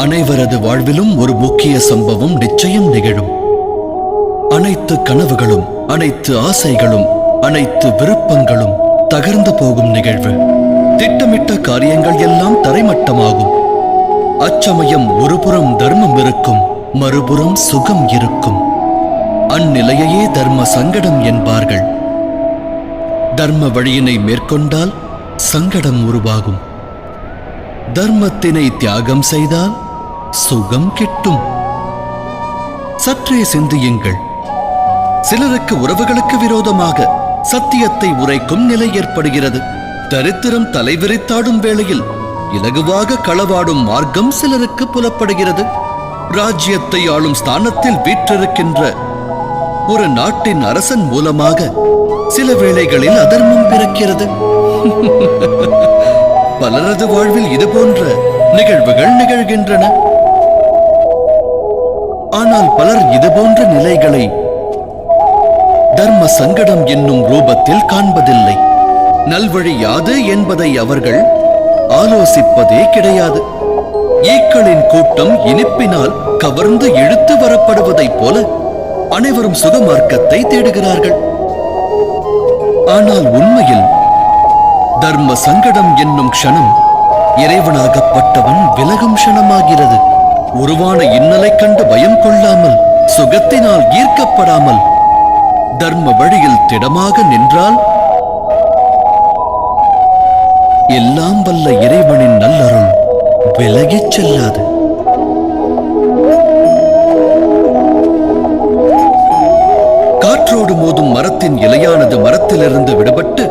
அனைவரது வாழ்விலும் ஒரு முக்கிய சம்பவம் நிச்சயம் நிகழும். அனைத்து கனவுகளும், அனைத்து ஆசைகளும், அனைத்து விருப்பங்களும் தகர்ந்து போகும் நிகழ்வு. திட்டமிட்ட காரியங்கள் எல்லாம் தரைமட்டமாகும். அச்சமயம் ஒருபுறம் தர்மம் இருக்கும், மறுபுறம் சுகம் இருக்கும். அந்நிலையையே தர்ம சங்கடம் என்பார்கள். தர்ம வழியினை மேற்கொண்டால் சங்கடம் உருவாகும். தர்மத்தினை தியாகம் செய்தால் சுகம் கிட்டும். சற்றே சிந்தியுங்கள். சிலருக்கு உறவுகளுக்கு விரோதமாக சத்தியத்தை உரைக்கும் நிலை ஏற்படுகிறது. தரித்திரம் தலைவிரித்தாடும் வேளையில் இலகுவாக களவாடும் மார்க்கம் சிலருக்கு புலப்படுகிறது. ராஜ்யத்தை ஆளும் ஸ்தானத்தில் வீற்றிருக்கின்ற ஒரு நாட்டின் அரசன் மூலமாக சில வேளைகளில் அதர்மம் பிறக்கிறது. பலரது வாழ்வில் இது போன்ற நிகழ்வுகள் நிகழ்கின்றன. ஆனால் பலர் இது போன்ற நிலைகளை தர்ம சங்கடம் என்னும் ரூபத்தில் காண்பதில்லை. நல்வழி யாது என்பதை அவர்கள் ஆலோசிப்பதே கிடையாது. ஈக்களின் கூட்டம் இனிப்பினால் கவர்ந்து இழுத்து வரப்படுவதைப் போல அனைவரும் சுகமார்க்கத்தை தேடுகிறார்கள். ஆனால் உண்மையில் தர்ம சங்கடம் என்னும் க்ஷணம் இறைவனாகப்பட்டவன் விலகும் க்ஷணமாகிறது. உருவான இன்னலை கண்டு பயம் கொள்ளாமல், சுகத்தினால் ஈர்க்கப்படாமல் தர்ம வழியில் திடமாக நின்றால் எல்லாம் வல்ல இறைவனின் நல்லருள் விலகிச் செல்லாது. காற்றோடு மோதும் மரத்தின் இலையானது மரத்திலிருந்து விடுபட்டு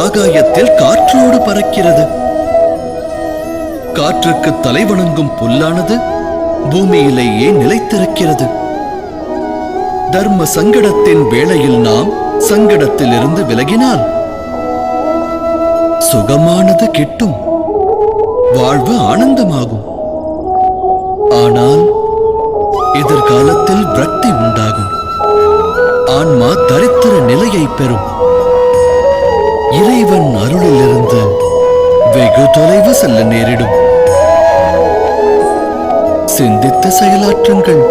ஆகாயத்தில் காற்றோடு பறக்கிறது. காற்றுக்கு தலைவணங்கும் புல்லானது பூமியிலேயே நிலைத்திருக்கிறது. தர்ம சங்கடத்தின் வேளையில் நாம் சங்கடத்திலிருந்து விலகினால் சுகமானது கிட்டும், வாழ்வு ஆனந்தமாகும். ஆனால் எதிர்காலத்தில் விரக்தி உண்டாகும். ஆன்மா தரித்திர நிலையை பெறும். இறைவன் அருளிலிருந்து வெகு தொலைவு செல்ல நேரிடும். சிந்தித்து செயலாற்றுங்கள்.